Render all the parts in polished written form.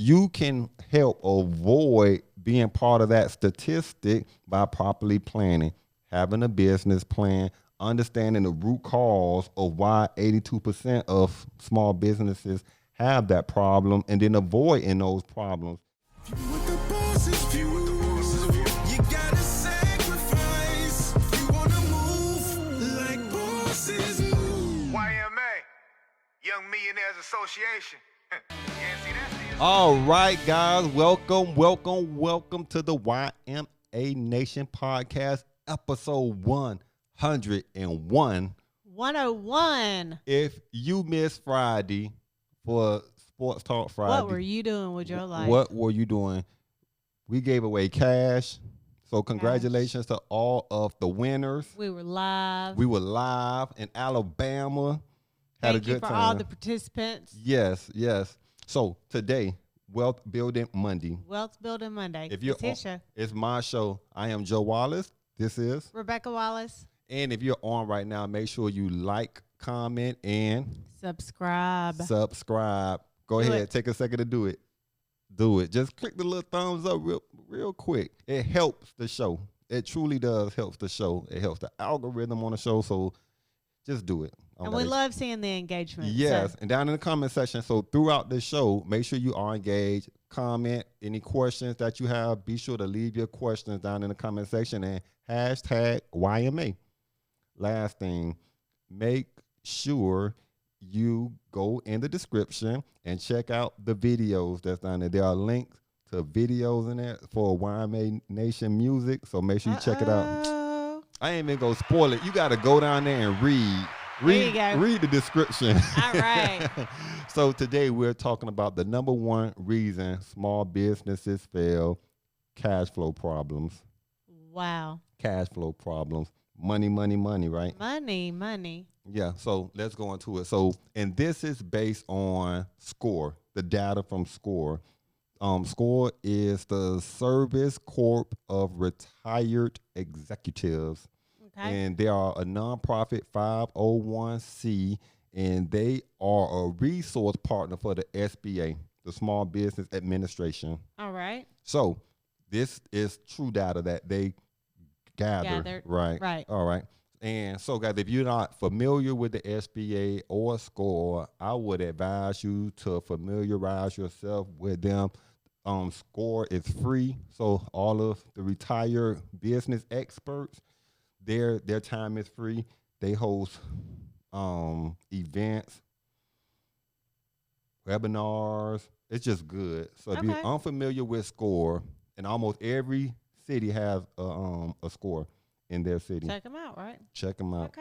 you can help avoid being part of that statistic by properly planning, having a business plan, understanding the root cause of why 82% of small businesses have that problem, and then avoiding those problems. With the boss's view, you gotta sacrifice. You wanna move like bosses move. YMA, Young Millionaires Association. Can't see that? All right, guys, welcome to the YMA Nation podcast, episode 101. 101. If you missed Friday for Sports Talk Friday, What were you doing with your life? What were you doing? We gave away cash. So congratulations to all of the winners. We were live. We were live in Alabama. Had Thank a good you for time. all the participants. Yes. So today, Wealth Building Monday. Wealth Building Monday. If you're it's his show. It's my show. I am Joe Wallace. This is Rebecca Wallace. And if you're on right now, make sure you like, comment, and Subscribe. Go Do ahead. it. Take a second to do it. Just click the little thumbs up real quick. It helps the show. It truly does helps the show. It helps the algorithm on the show. So just do it. And we love seeing the engagement. Yes. So. And down in the comment section. So throughout the show, make sure you are engaged. Comment any questions that you have. Be sure to leave your questions down in the comment section and hashtag YMA. Last thing, make sure you go in the description and check out the videos that's down there. There are links to videos in there for YMA Nation music, so make sure you check it out. I ain't even gonna spoil it. You got to go down there and read the description. All right. So today we're talking about the number one reason small businesses fail: cash flow problems. Wow. Cash flow problems. Money, right? Money. Yeah, so let's go into it. So, and this is based on SCORE, the data from SCORE. SCORE is the Service Corp of Retired Executives. Okay. And they are a nonprofit 501c, and they are a resource partner for the SBA, the Small Business Administration. All right. So, this is true data that they gathered. Right. All right. And so, guys, if you're not familiar with the SBA or SCORE, I would advise you to familiarize yourself with them. SCORE is free, so all of the retired business experts, their time is free. They host events, webinars. It's just good. So if you're unfamiliar with SCORE, and almost every city has a SCORE in their city. Check them out, right? Check them out.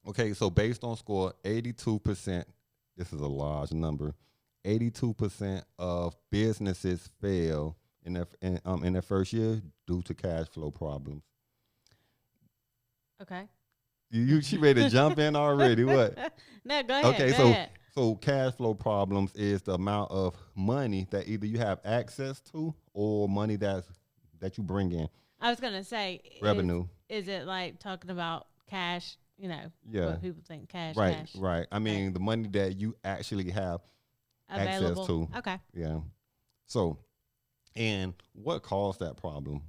Okay. So based on SCORE, 82%, this is a large number, 82% of businesses fail in their first year due to cash flow problems. Okay. She ready to jump in already? What? No, go ahead. Okay, go ahead. so cash flow problems is the amount of money that either you have access to or money that you bring in. I was gonna say revenue. Is it like talking about cash? You know, yeah. What people think cash. Right. I mean, the money that you actually have Available. access to. Okay. Yeah. So, and what caused that problem?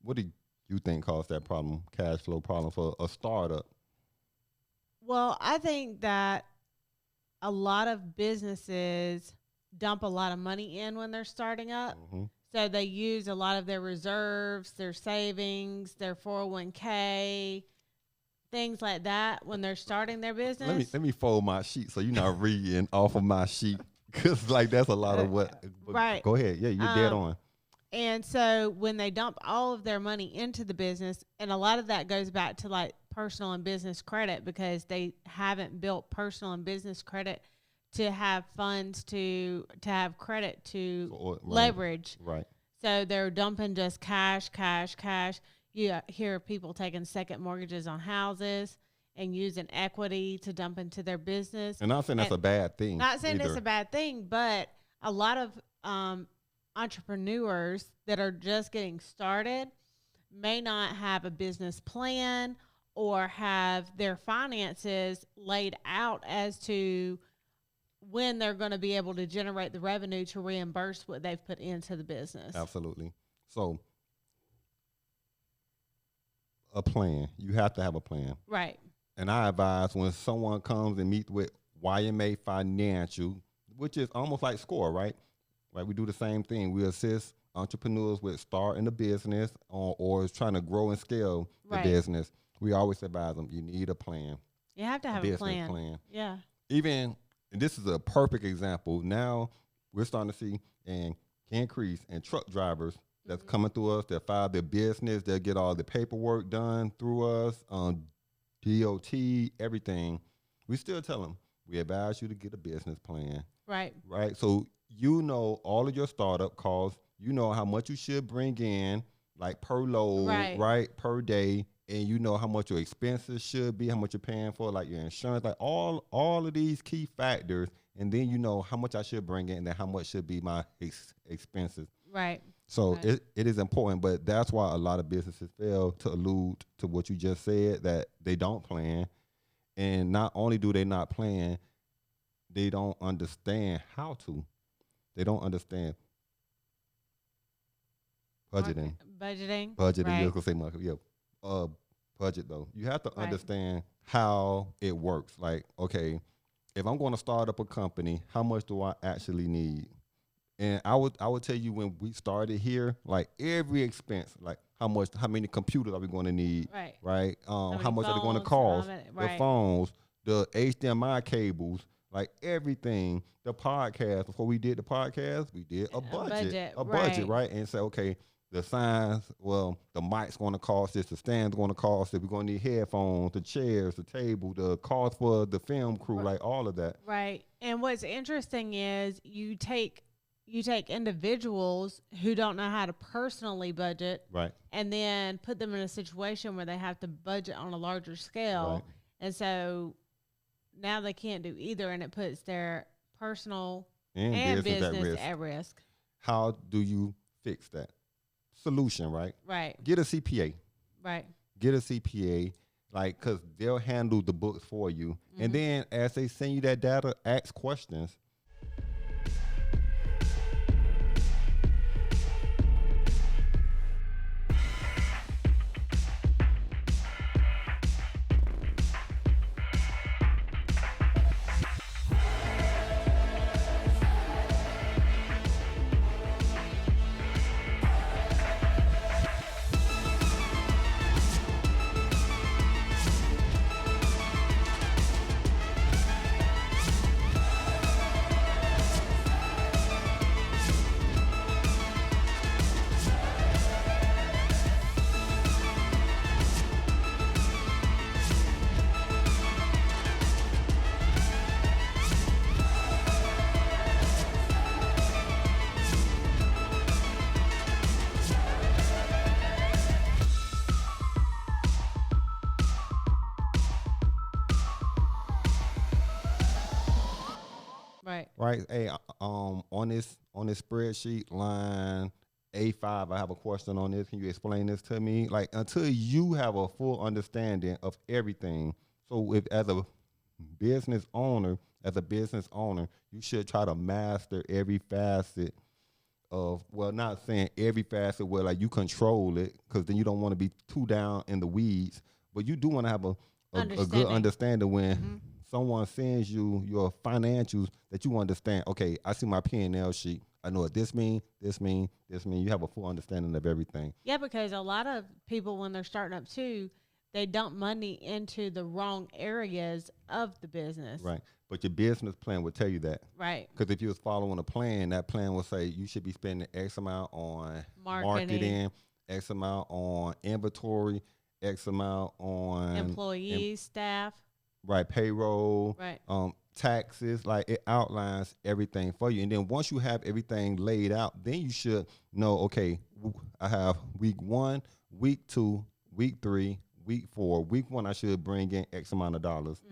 What do you think caused that problem? Cash flow problem for a startup? Well, I think that a lot of businesses dump a lot of money in when they're starting up. Mm-hmm. So they use a lot of their reserves, their savings, their 401k, things like that when they're starting their business. Let me fold my sheet so you're not reading off of my sheet, because like that's a lot of what. Right. Go ahead. Yeah, you're dead on. And so when they dump all of their money into the business, and a lot of that goes back to like personal and business credit, because they haven't built personal and business credit to have funds to have credit to leverage. Right. So they're dumping just cash. You hear people taking second mortgages on houses and using equity to dump into their business. And not saying that's a bad thing. Not saying it's a bad thing, but a lot of entrepreneurs that are just getting started may not have a business plan or have their finances laid out as to when they're going to be able to generate the revenue to reimburse what they've put into the business. Absolutely. So a plan. You have to have a plan. Right. And I advise when someone comes and meets with YMA Financial, which is almost like SCORE, right? Like we do the same thing. We assist entrepreneurs with starting a business or is trying to grow and scale the business. We always advise them, you need a plan. You have to have a plan. Yeah. Even, and this is a perfect example. Now we're starting to see an increase in truck drivers that's coming through us. They'll file their business. They'll get all the paperwork done through us, DOT, everything. We still tell them, we advise you to get a business plan. Right. Right. So you know all of your startup costs. You know how much you should bring in, like per load, right, per day. And you know how much your expenses should be, how much you're paying for, like your insurance, like all of these key factors. And then you know how much I should bring in and then how much should be my expenses. Right. So it is important, but that's why a lot of businesses fail, to allude to what you just said, that they don't plan. And not only do they not plan, they don't understand how to. They don't understand budgeting. Budgeting. Right. Right. You're going to say, Michael, yeah. Budget, though. You have to understand how it works. Like, okay, if I'm going to start up a company, how much do I actually need? And I would tell you, when we started here, like every expense, like how many computers are we going to need? Right. How much are they going to cost? The phones, the HDMI cables, like everything. The podcast, before we did the podcast, we did a budget, right? And say, okay, the signs, well, the mic's going to cost this, the stand's going to cost it. We're going to need headphones, the chairs, the table, the cost for the film crew, like all of that. Right. And what's interesting is you take individuals who don't know how to personally budget, right, and then put them in a situation where they have to budget on a larger scale. Right. And so now they can't do either, and it puts their personal and business at risk. How do you fix that? Solution, right? Right. Get a CPA. Right. Get a CPA, like, because they'll handle the books for you. And then as they send you that data, ask questions. Right. Hey, on this spreadsheet, line A5, I have a question on this. Can you explain this to me? Like, until you have a full understanding of everything. So if as a business owner, you should try to master every facet of, well, not saying every facet where like you control it, because then you don't want to be too down in the weeds, but you do want to have a good understanding when someone sends you your financials, that you understand, okay, I see my P&L sheet. I know what this mean. You have a full understanding of everything. Yeah, because a lot of people, when they're starting up too, they dump money into the wrong areas of the business. Right. But your business plan would tell you that. Right. Because if you was following a plan, that plan will say you should be spending X amount on marketing, X amount on inventory, X amount on employees, staff. Right, payroll, right, taxes, like it outlines everything for you. And then once you have everything laid out, then you should know, okay, I have week 1, week 2, week 3, week 4. Week 1, I should bring in X amount of dollars.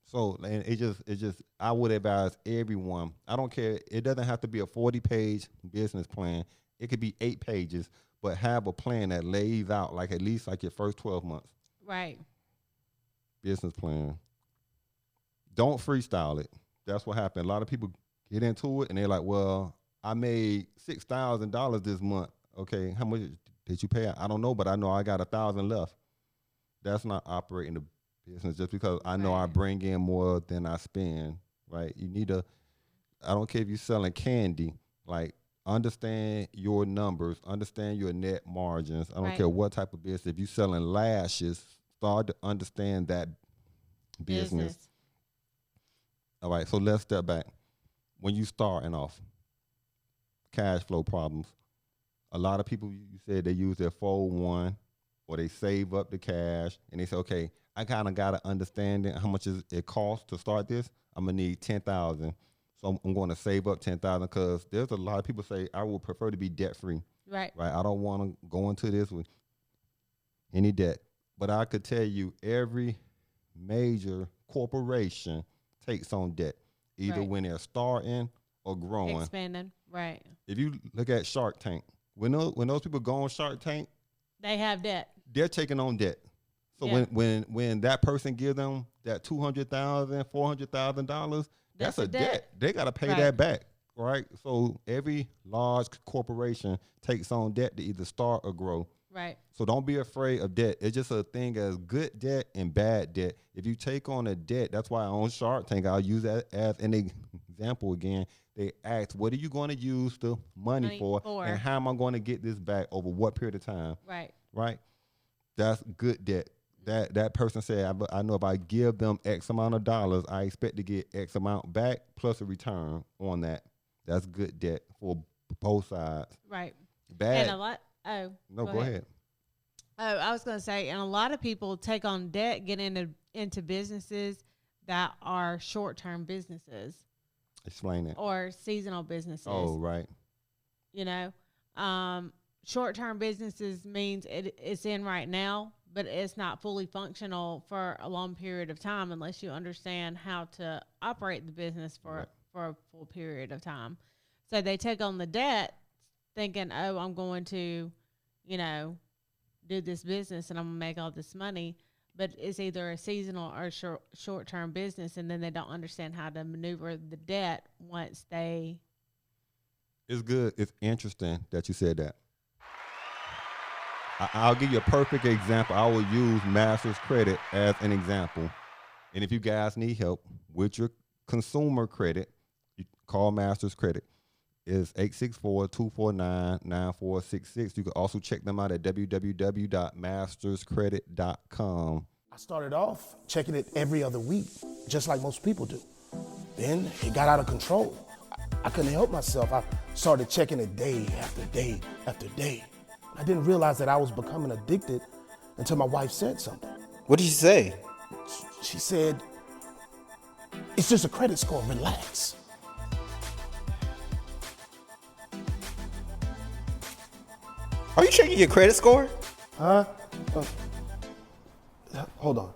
So, and it just, I would advise everyone, I don't care, it doesn't have to be a 40-page business plan. It could be 8 pages, but have a plan that lays out like at least like your first 12 months. Right. Business plan. Don't freestyle it. that's what happened. A lot of people get into it and they're like, well, I made $6,000 this month. Okay, how much did you pay? I don't know, but I know I got 1,000 left. That's not operating the business just because I know I bring in more than I spend, right? You need to, I don't care if you're selling candy, like understand your numbers, understand your net margins. I don't care what type of business. If you're selling lashes, start to understand that business. All right, so let's step back. When you starting off, cash flow problems. A lot of people, you said they use their 401 or they save up the cash and they say, okay, I kind of got to understand how much it costs to start this. I'm going to need $10,000. So I'm going to save up $10,000 because there's a lot of people say, I would prefer to be debt free. Right. I don't want to go into this with any debt. But I could tell you every major corporation takes on debt, either when they're starting or growing. Expanding, right. If you look at Shark Tank, when those people go on Shark Tank, they have debt. They're taking on debt. So when that person gives them that $200,000, $400,000, that's a debt. They got to pay that back, right? So every large corporation takes on debt to either start or grow. Right. So don't be afraid of debt. It's just a thing as good debt and bad debt. If you take on a debt, that's why on Shark Tank, I'll use that as an example again. They ask, what are you going to use the money for? And how am I going to get this back over what period of time? Right. Right? That's good debt. That person said, I know if I give them X amount of dollars, I expect to get X amount back plus a return on that. That's good debt for both sides. Right. Bad. And a lot. Oh. No, go ahead. Oh, I was going to say, and a lot of people take on debt, get into businesses that are short-term businesses. Explain it. Or seasonal businesses. Oh, right. You know, short-term businesses means it's in right now, but it's not fully functional for a long period of time unless you understand how to operate the business for a full period of time. So they take on the debt thinking, oh, I'm going to, you know, do this business and I'm going to make all this money. But it's either a seasonal or short-term business, and then they don't understand how to maneuver the debt once they... It's good. It's interesting that you said that. I'll give you a perfect example. I will use Masters Credit as an example. And if you guys need help with your consumer credit, you call Masters Credit. It's 864-249-9466. You can also check them out at www.masterscredit.com. I started off checking it every other week, just like most people do. Then it got out of control. I couldn't help myself. I started checking it day after day after day. I didn't realize that I was becoming addicted until my wife said something. What did she say? She said, it's just a credit score, relax. Are you checking your credit score? Huh? Hold on.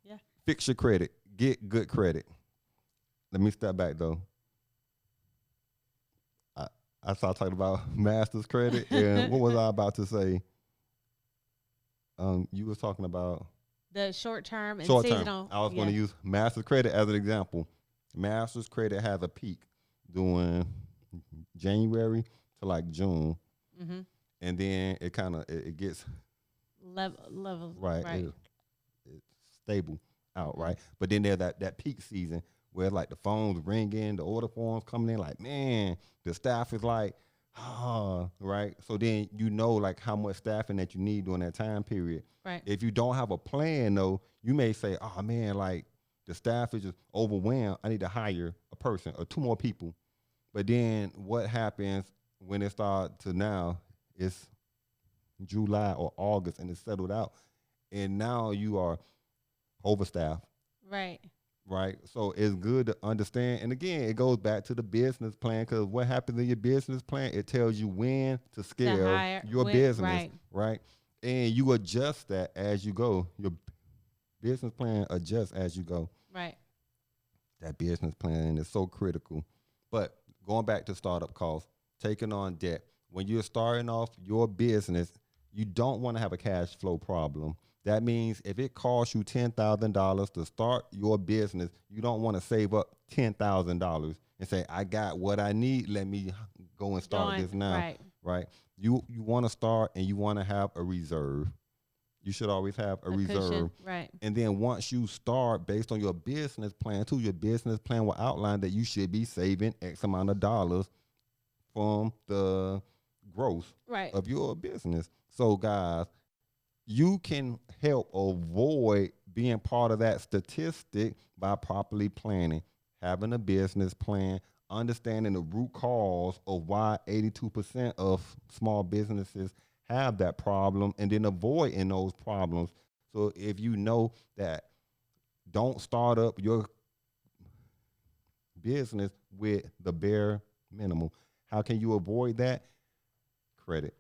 Yeah. Fix your credit. Get good credit. Let me step back though. I started talking about Masters Credit, and what was I about to say? You was talking about the short-term and short-term. seasonal. I was going to use Masters Credit as an example. Masters Credit has a peak during January to like June, and then it kind of it gets level right. It's stable out, right? But then there's that peak season where like the phones ringing, the order forms coming in, like, man, the staff is like, right? So then you know like how much staffing that you need during that time period. Right. If you don't have a plan though, you may say, oh man, like the staff is just overwhelmed. I need to hire a person or two more people. But then what happens when it starts to now, it's July or August and it's settled out. And now you are overstaffed. Right. Right. So it's good to understand. And again, it goes back to the business plan, because what happens in your business plan, it tells you when to scale your business. Right. And you adjust that as you go. Your business plan adjusts as you go. Right. That business plan is so critical. But going back to startup costs, taking on debt. When you're starting off your business, you don't want to have a cash flow problem. That means if it costs you $10,000 to start your business, you don't want to save up $10,000 and say, I got what I need. Let me go and start this now. Right. You want to start and you want to have a reserve. You should always have a reserve. Cushion, right. And then once you start, based on your business plan too, your business plan will outline that you should be saving X amount of dollars from the growth of your business. So guys, you can help avoid being part of that statistic by properly planning, having a business plan, understanding the root cause of why 82% of small businesses have that problem, and then avoiding those problems. So if you know that, don't start up your business with the bare minimum. How can you avoid that? Credit.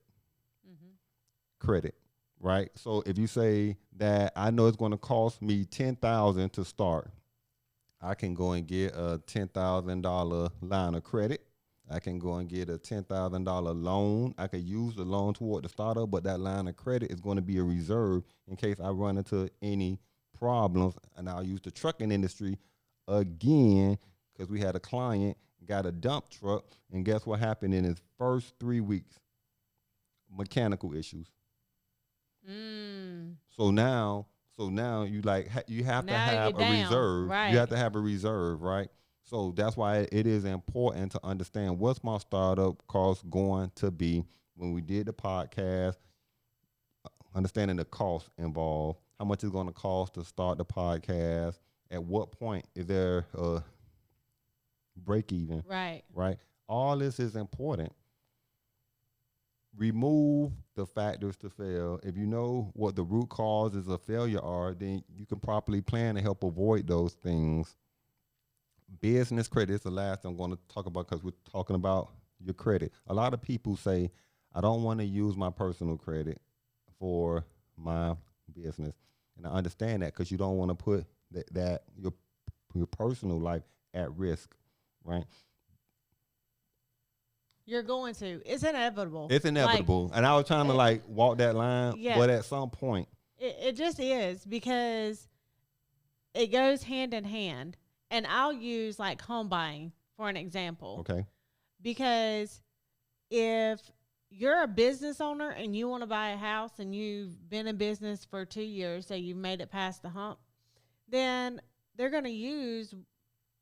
Credit, right? So if you say that I know it's going to cost me $10,000 to start, I can go and get a $10,000 line of credit. I can go and get a $10,000 loan. I could use the loan toward the startup, but that line of credit is going to be a reserve in case I run into any problems. And I'll use the trucking industry again, because we had a client got a dump truck, and guess what happened in his first 3 weeks? Mechanical issues. So now you have to have a reserve. You have to have a reserve, right? So that's why it is important to understand what's my startup cost going to be. When we did the podcast, understanding the cost involved, how much it's going to cost to start the podcast, at what point is there a break even, right? All this is important. Remove the factors to fail. If you know what the root causes of failure are, then you can properly plan to help avoid those things. Business credit is the last I'm going to talk about, because we're talking about your credit. A lot of people say, I don't want to use my personal credit for my business. And I understand that, because you don't want to put that your personal life at risk, right? You're going to. It's inevitable. It's inevitable. And I was trying to walk that line, but at some point. It just is, because it goes hand in hand. And I'll use home buying for an example. Okay. Because if you're a business owner and you want to buy a house and you've been in business for 2 years, so you've made it past the hump, then they're going to use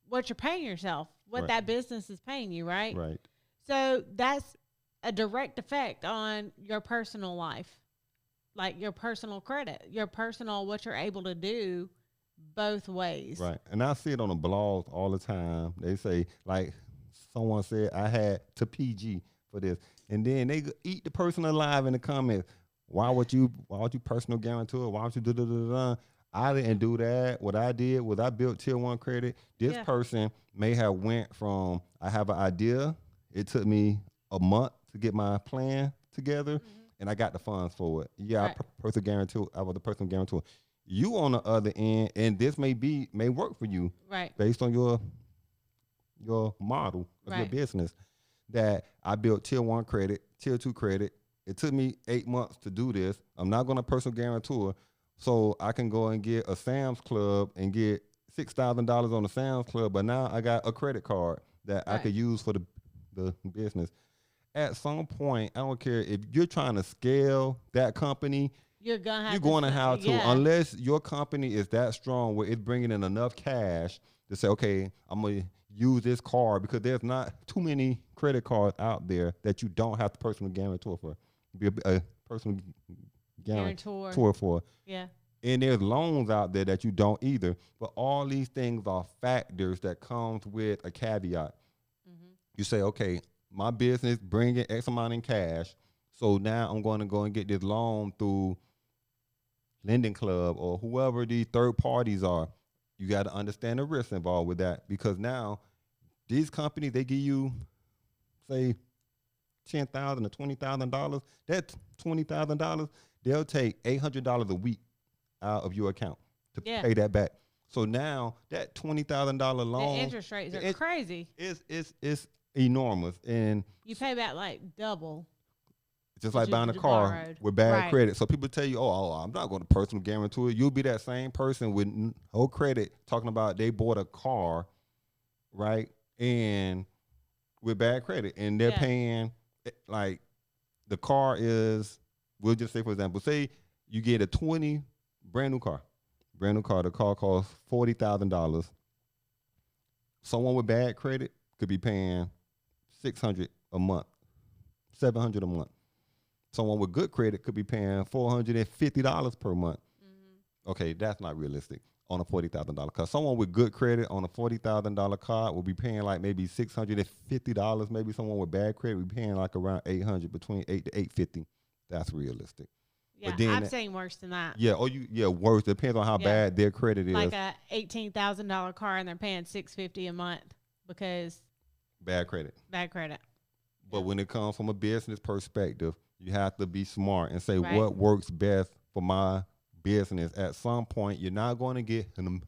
what you're paying yourself, what that business is paying you, right? Right. So that's a direct effect on your personal life, like your personal credit, your personal, what you're able to do both ways. Right. And I see it on the blogs all the time. They say, someone said, I had to PG for this. And then they eat the person alive in the comments. Why would you personal guarantor? Why would you do? I didn't do that. What I did was I built tier 1 credit. This person may have went from, I have an idea. It took me a month to get my plan together, and I got the funds for it. I personal guarantor. I was the personal guarantor. You on the other end, and this may work for you, right? Based on your model of your business. That I built tier 1 credit, tier 2 credit. It took me 8 months to do this. I'm not going to personal guarantor, so I can go and get a Sam's Club and get $6,000 on the Sam's Club. But now I got a credit card that I could use for the business. At some point, I don't care if you're trying to scale that company, you're going to have to, unless your company is that strong where it's bringing in enough cash to say, okay, I'm going to use this card, because there's not too many credit cards out there that you don't have to personal guarantor for. Be a personal guarantor for. Yeah. And there's loans out there that you don't either. But all these things are factors that comes with a caveat. You say, okay, my business bringing X amount in cash, so now I'm going to go and get this loan through Lending Club or whoever these third parties are. You got to understand the risk involved with that, because now these companies, they give you, say, $10,000 to $20,000. That $20,000, they'll take $800 a week out of your account to pay that back. So now that $20,000 loan, the interest rates are crazy. It's enormous, and you pay back double. Just like you buying a just car borrowed. with bad Right. credit. So people tell you, oh, I'm not going to personal guarantee it. You'll be that same person with no credit talking about they bought a car, right? And with bad credit. And they're Yeah. paying, like, the car is, we'll just say, for example, say you get a brand new car. The car costs $40,000. Someone with bad credit could be paying $600 a month, $700 a month. Someone with good credit could be paying $450 per month. Okay, that's not realistic on a $40,000 car. Someone with good credit on a $40,000 car will be paying like maybe $650. Maybe someone with bad credit will be paying like around $800, between $800 to $850. That's realistic. Yeah, But then I've seen worse than that. Yeah, worse. Depends on how Yeah. bad their credit is. Like a $18,000 car and they're paying $650 a month because Bad credit. bad credit. But when it comes from a business perspective, you have to be smart and say Right. what works best for my business. At some point, you're not going to get an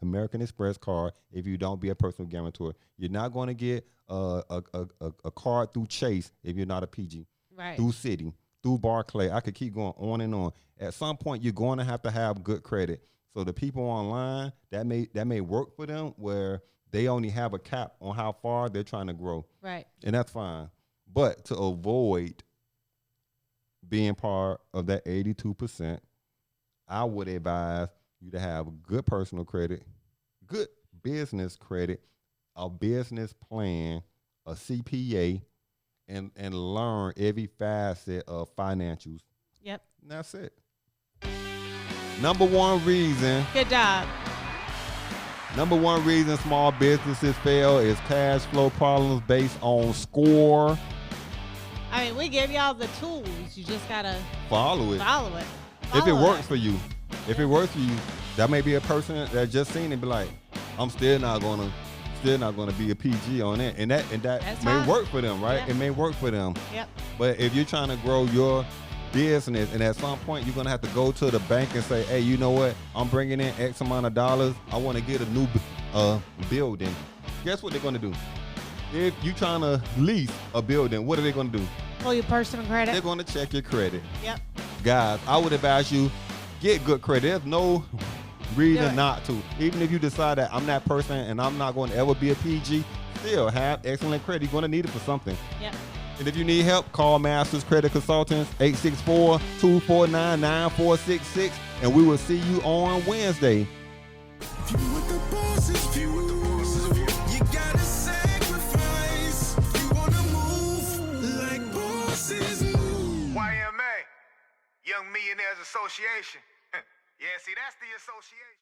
American Express card if you don't be a personal guarantor. You're not going to get a card through Chase if you're not a PG. Right. Through Citi, through Barclay. I could keep going on and on. At some point, you're going to have good credit. So the people online, that may work for them where they only have a cap on how far they're trying to grow. Right. And that's fine. But to avoid being part of that 82%, I would advise you to have good personal credit, good business credit, a business plan, a CPA, and learn every facet of financials. Yep. And that's it. Number one reason small businesses fail is cash flow problems based on score. I mean, we give y'all the tools. You just gotta Follow it. follow it. If it Follow works for you. If it works for you, that may be a person that just seen it and be like, I'm still not gonna be a PG on it. And that That's may fine. work for them, right? Yeah. It may work for them. Yep. But if you're trying to grow your business and at some point you're gonna have to go to the bank and say, hey, you know what? I'm bringing in X amount of dollars. I want to get a new building. Guess what they're gonna do? If you're trying to lease a building, what are they gonna do? Pull your personal credit. They're gonna check your credit. Yep. Guys, I would advise you, get good credit. There's no Do reason it. not to. Even if you decide that I'm that person and I'm not going to ever be a PG, still have excellent credit. You're going to need it for something. Yep. And if you need help, call Masters Credit Consultants, 864-249-9466, and we will see you on Wednesday. View what the boss's view. You gotta sacrifice. You wanna move like bosses move. YMA, Young Millionaires Association. Yeah, see, that's the association.